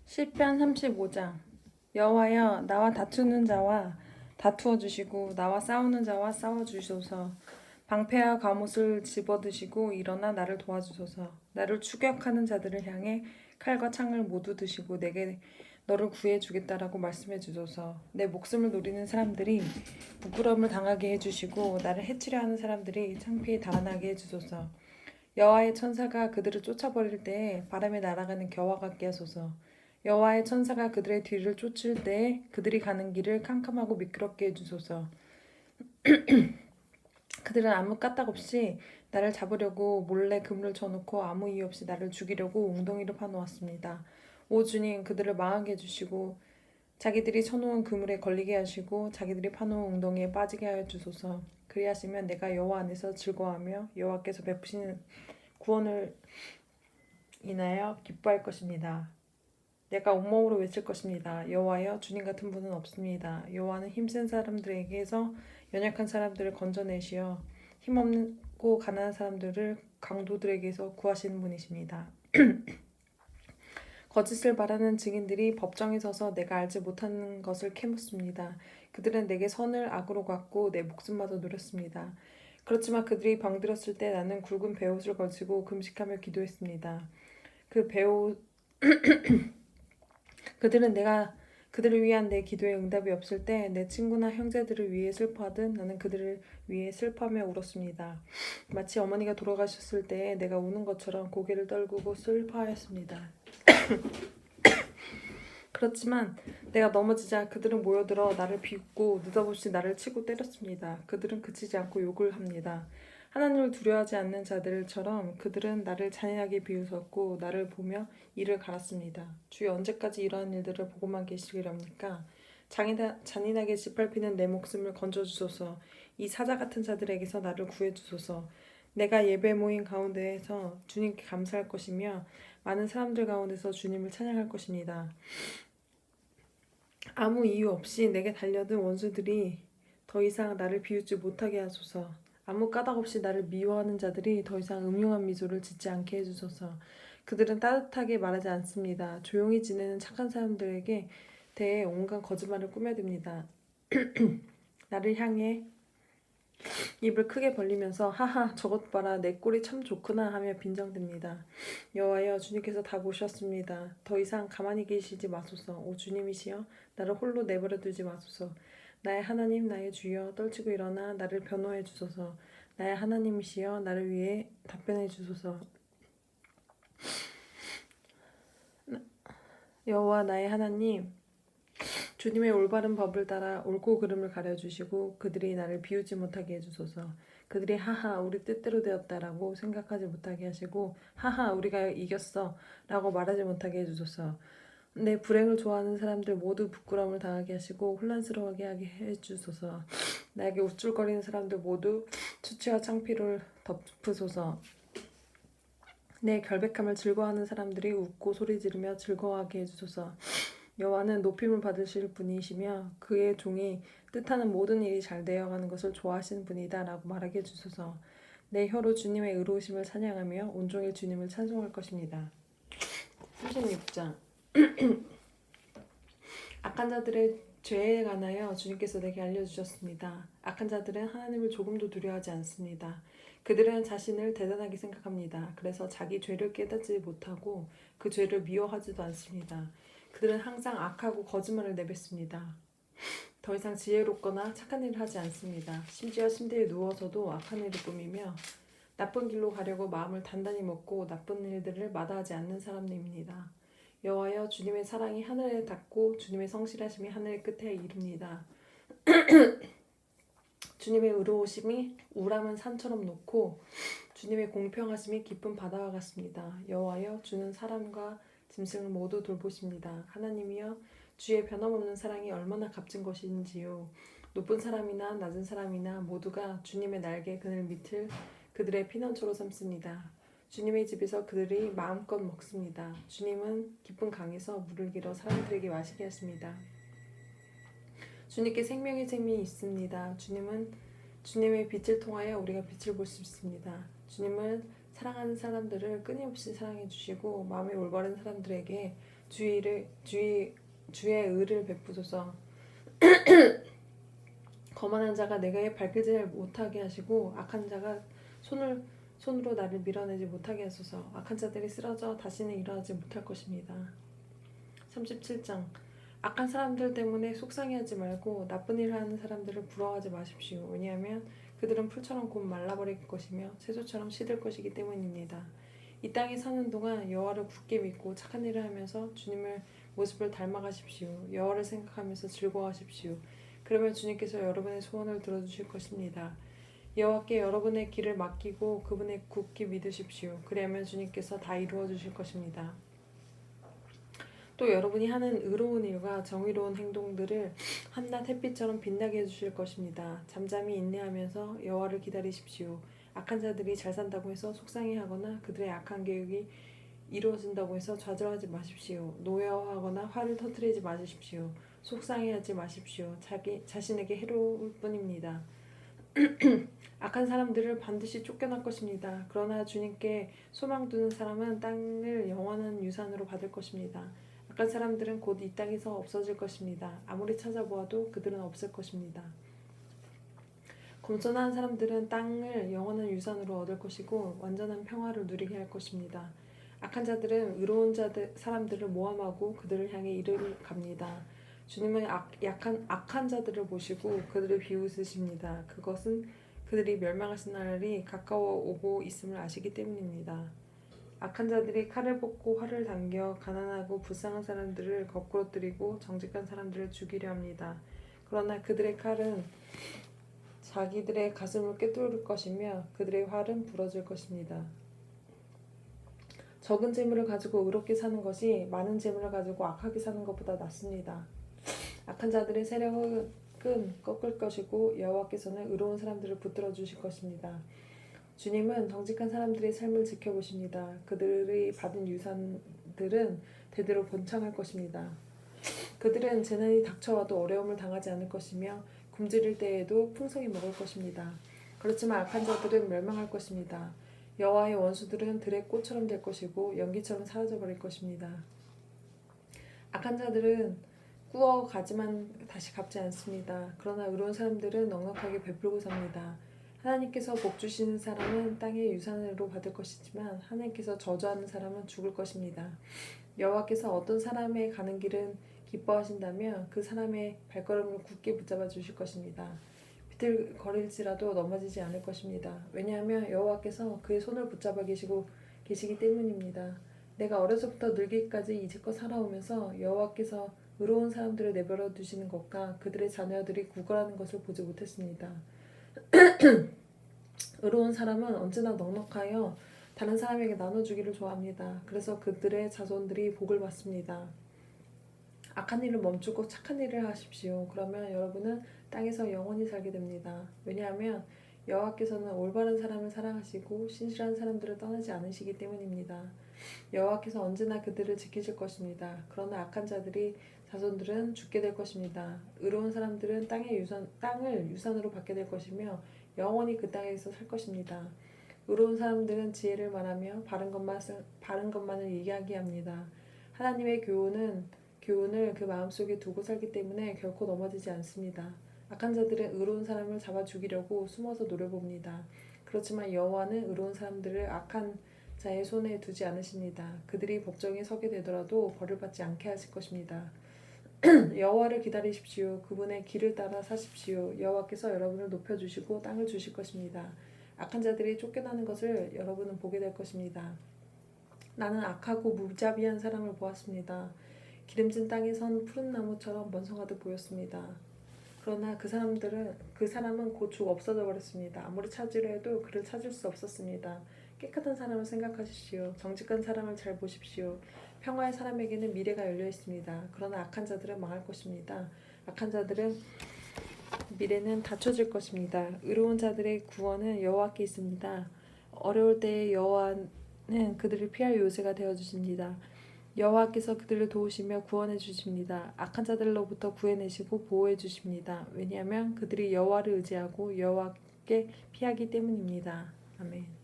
시편 35장. 여호와여, 나와 다투는 자와 다투어 주시고 나와 싸우는 자와 싸워 주소서. 방패와 갑옷을 집어드시고 일어나 나를 도와주소서. 나를 추격하는 자들을 향해 칼과 창을 모두 드시고 내게 너를 구해 주겠다라고 말씀해 주소서. 내 목숨을 노리는 사람들이 부끄러움을 당하게 해 주시고 나를 해치려 하는 사람들이 창피에 달아나게 해 주소서. 여호와의 천사가 그들을 쫓아버릴 때에 바람에 날아가는 겨와 같게 하소서. 여호와의 천사가 그들의 뒤를 쫓을 때에 그들이 가는 길을 캄캄하고 미끄럽게 해주소서. 그들은 아무 까닭 없이 나를 잡으려고 몰래 그물을 쳐놓고 아무 이유 없이 나를 죽이려고 웅덩이를 파놓았습니다. 오 주님, 그들을 망하게 해주시고 자기들이 쳐놓은 그물에 걸리게 하시고 자기들이 파놓은 웅덩이에 빠지게 하여 주소서. 그리하시면 내가 여호와 안에서 즐거워하며 여호와께서 베푸시는 구원을 인하여 기뻐할 것입니다. 내가 온몸으로 외칠 것입니다. 여호와여, 주님 같은 분은 없습니다. 여호와는 힘센 사람들에게서 연약한 사람들을 건져내시어 힘없고 가난한 사람들을 강도들에게서 구하시는 분이십니다. 거짓을 바라는 증인들이 법정에 서서 내가 알지 못하는 것을 캐묻습니다. 그들은 내게 선을 악으로 갚고 내 목숨마저 노렸습니다. 그렇지만 그들이 병들었을 때 나는 굵은 베옷을 걸치고 금식하며 기도했습니다. 그 베옷 그들은 내가 그들을 위한 내 기도에 응답이 없을 때 내 친구나 형제들을 위해 슬퍼하듯 나는 그들을 위해 슬퍼하며 울었습니다. 마치 어머니가 돌아가셨을 때 내가 우는 것처럼 고개를 떨구고 슬퍼하였습니다. 그렇지만 내가 넘어지자 그들은 모여들어 나를 비웃고 느닷없이 나를 치고 때렸습니다. 그들은 그치지 않고 욕을 합니다. 하나님을 두려워하지 않는 자들처럼 그들은 나를 잔인하게 비웃었고 나를 보며 이를 갈았습니다. 주여, 언제까지 이러한 일들을 보고만 계시리랍니까? 잔인하게 짓밟히는 내 목숨을 건져주소서. 이 사자 같은 자들에게서 나를 구해주소서. 내가 예배 모임 가운데에서 주님께 감사할 것이며 많은 사람들 가운데서 주님을 찬양할 것입니다. 아무 이유 없이 내게 달려든 원수들이 더 이상 나를 비웃지 못하게 하소서. 아무 까닭 없이 나를 미워하는 자들이 더 이상 음흉한 미소를 짓지 않게 해주소서. 그들은 따뜻하게 말하지 않습니다. 조용히 지내는 착한 사람들에게 대해 온갖 거짓말을 꾸며댑니다. 나를 향해 입을 크게 벌리면서 하하, 저것 봐라, 내 꼴이 참 좋구나 하며 빈정댑니다. 여호와여, 주님께서 다 보셨습니다. 더 이상 가만히 계시지 마소서. 오 주님이시여, 나를 홀로 내버려 두지 마소서. 나의 하나님, 나의 주여, 떨치고 일어나 나를 변호해 주소서. 나의 하나님이시여, 나를 위해 답변해 주소서. 여호와 나의 하나님, 주님의 올바른 법을 따라 옳고 그름을 가려주시고 그들이 나를 비웃지 못하게 해주소서. 그들이 하하, 우리 뜻대로 되었다라고 생각하지 못하게 하시고 하하, 우리가 이겼어 라고 말하지 못하게 해주소서. 내 불행을 좋아하는 사람들 모두 부끄러움을 당하게 하시고 혼란스러워하게 하게 해주소서. 나에게 우쭐거리는 사람들 모두 수치와 창피를 덮으소서. 내 결백함을 즐거워하는 사람들이 웃고 소리 지르며 즐거워하게 해주소서. 여호와는 높임을 받으실 분이시며 그의 종이 뜻하는 모든 일이 잘 되어가는 것을 좋아하시는 분이다 라고 말하게 해주소서. 내 혀로 주님의 의로우심을 찬양하며 온종일 주님을 찬송할 것입니다. 36장. 악한 자들의 죄에 관하여 주님께서 내게 알려주셨습니다. 악한 자들은 하나님을 조금도 두려워하지 않습니다. 그들은 자신을 대단하게 생각합니다. 그래서 자기 죄를 깨닫지 못하고 그 죄를 미워하지도 않습니다. 그들은 항상 악하고 거짓말을 내뱉습니다. 더 이상 지혜롭거나 착한 일을 하지 않습니다. 심지어 침대에 누워서도 악한 일을 꾸미며 나쁜 길로 가려고 마음을 단단히 먹고 나쁜 일들을 마다하지 않는 사람들입니다. 여호와여, 주님의 사랑이 하늘에 닿고 주님의 성실하심이 하늘 끝에 이릅니다. 주님의 의로우심이 우람한 산처럼 높고 주님의 공평하심이 깊은 바다와 같습니다. 여호와여, 주는 사람과 짐승을 모두 돌보십니다. 하나님이여, 주의 변함없는 사랑이 얼마나 값진 것인지요. 높은 사람이나 낮은 사람이나 모두가 주님의 날개 그늘 밑을 그들의 피난처로 삼습니다. 주님의 집에서 그들이 마음껏 먹습니다. 주님은 깊은 강에서 물을 길어 사람들에게 마시게 하십니다. 주님께 생명의 샘이 있습니다. 주님은 주님의 빛을 통하여 우리가 빛을 볼 수 있습니다. 주님은 사랑하는 사람들을 끊임없이 사랑해 주시고 마음이 올바른 사람들에게 주의 의를 베푸소서. 거만한 자가 내게 발길질 못하게 하시고 악한 자가 손으로 나를 밀어내지 못하게 하소서. 악한 자들이 쓰러져 다시는 일어나지 못할 것입니다. 37장. 악한 사람들 때문에 속상해하지 말고 나쁜 일을 하는 사람들을 부러워하지 마십시오. 왜냐하면 그들은 풀처럼 곧 말라버릴 것이며 채소처럼 시들 것이기 때문입니다. 이 땅에 사는 동안 여호와를 굳게 믿고 착한 일을 하면서 주님의 모습을 닮아가십시오. 여호와를 생각하면서 즐거워하십시오. 그러면 주님께서 여러분의 소원을 들어주실 것입니다. 여호와께 여러분의 길을 맡기고 그분의 굳게 믿으십시오. 그리하면 주님께서 다 이루어 주실 것입니다. 또 여러분이 하는 의로운 일과 정의로운 행동들을 한낮 햇빛처럼 빛나게 해주실 것입니다. 잠잠히 인내하면서 여호와를 기다리십시오. 악한 자들이 잘 산다고 해서 속상해하거나 그들의 악한 계획이 이루어진다고 해서 좌절하지 마십시오. 노여워하거나 화를 터뜨리지 마십시오. 속상해하지 마십시오. 자신에게 해로울 뿐입니다. 악한 사람들을 반드시 쫓겨날 것입니다. 그러나 주님께 소망 두는 사람은 땅을 영원한 유산으로 받을 것입니다. 악한 사람들은 곧 이 땅에서 없어질 것입니다. 아무리 찾아보아도 그들은 없을 것입니다. 겸손한 사람들은 땅을 영원한 유산으로 얻을 것이고 완전한 평화를 누리게 할 것입니다. 악한 자들은 의로운 사람들을 모함하고 그들을 향해 이를 갑니다. 주님은 악한 자들을 보시고 그들을 비웃으십니다. 그것은 그들이 멸망하신 날이 가까워 오고 있음을 아시기 때문입니다. 악한 자들이 칼을 뽑고 활을 당겨 가난하고 불쌍한 사람들을 거꾸러뜨리고 정직한 사람들을 죽이려 합니다. 그러나 그들의 칼은 자기들의 가슴을 꿰뚫을 것이며 그들의 활은 부러질 것입니다. 적은 재물을 가지고 의롭게 사는 것이 많은 재물을 가지고 악하게 사는 것보다 낫습니다. 악한 자들의 세력은 꺾을 것이고 여호와께서는 의로운 사람들을 붙들어 주실 것입니다. 주님은 정직한 사람들의 삶을 지켜보십니다. 그들이 받은 유산들은 대대로 번창할 것입니다. 그들은 재난이 닥쳐와도 어려움을 당하지 않을 것이며 굶주릴 때에도 풍성히 먹을 것입니다. 그렇지만 악한 자들은 멸망할 것입니다. 여호와의 원수들은 들의 꽃처럼 될 것이고 연기처럼 사라져버릴 것입니다. 악한 자들은 꾸어 가지만 다시 갚지 않습니다. 그러나 의로운 사람들은 넉넉하게 베풀고 삽니다. 하나님께서 복 주시는 사람은 땅의 유산으로 받을 것이지만 하나님께서 저주하는 사람은 죽을 것입니다. 여호와께서 어떤 사람의 가는 길은 기뻐하신다면 그 사람의 발걸음을 굳게 붙잡아 주실 것입니다. 비틀거릴지라도 넘어지지 않을 것입니다. 왜냐하면 여호와께서 그의 손을 붙잡아 계시기 때문입니다. 내가 어려서부터 늙기까지 이제껏 살아오면서 여호와께서 의로운 사람들을 내버려 두시는 것과 그들의 자녀들이 구걸하는 것을 보지 못했습니다. 의로운 사람은 언제나 넉넉하여 다른 사람에게 나눠주기를 좋아합니다. 그래서 그들의 자손들이 복을 받습니다. 악한 일을 멈추고 착한 일을 하십시오. 그러면 여러분은 땅에서 영원히 살게 됩니다. 왜냐하면 여호와께서는 올바른 사람을 사랑하시고 신실한 사람들을 떠나지 않으시기 때문입니다. 여호와께서 언제나 그들을 지키실 것입니다. 그러나 악한 자손들은 죽게 될 것입니다. 의로운 사람들은 땅을 유산으로 받게 될 것이며 영원히 그 땅에서 살 것입니다. 의로운 사람들은 지혜를 말하며 바른 것만을 이야기합니다. 하나님의 교훈을 그 마음속에 두고 살기 때문에 결코 넘어지지 않습니다. 악한 자들은 의로운 사람을 잡아 죽이려고 숨어서 노려봅니다. 그렇지만 여호와는 의로운 사람들을 악한 자의 손에 두지 않으십니다. 그들이 법정에 서게 되더라도 벌을 받지 않게 하실 것입니다. 여호와를 기다리십시오. 그분의 길을 따라 사십시오. 여호와께서 여러분을 높여주시고 땅을 주실 것입니다. 악한 자들이 쫓겨나는 것을 여러분은 보게 될 것입니다. 나는 악하고 무자비한 사람을 보았습니다. 기름진 땅에 선 푸른 나무처럼 번성하듯 보였습니다. 그러나 그 사람은 곧 죽 없어져 버렸습니다. 아무리 찾으려 해도 그를 찾을 수 없었습니다. 깨끗한 사람을 생각하십시오. 정직한 사람을 잘 보십시오. 평화의 사람에게는 미래가 열려 있습니다. 그러나 악한 자들은 망할 것입니다. 악한 자들은 미래는 닫혀질 것입니다. 의로운 자들의 구원은 여호와께 있습니다. 어려울 때에 여호와는 그들을 피할 요새가 되어 주십니다. 여호와께서 그들을 도우시며 구원해 주십니다. 악한 자들로부터 구해내시고 보호해 주십니다. 왜냐하면 그들이 여호와를 의지하고 여호와께 피하기 때문입니다. 아멘.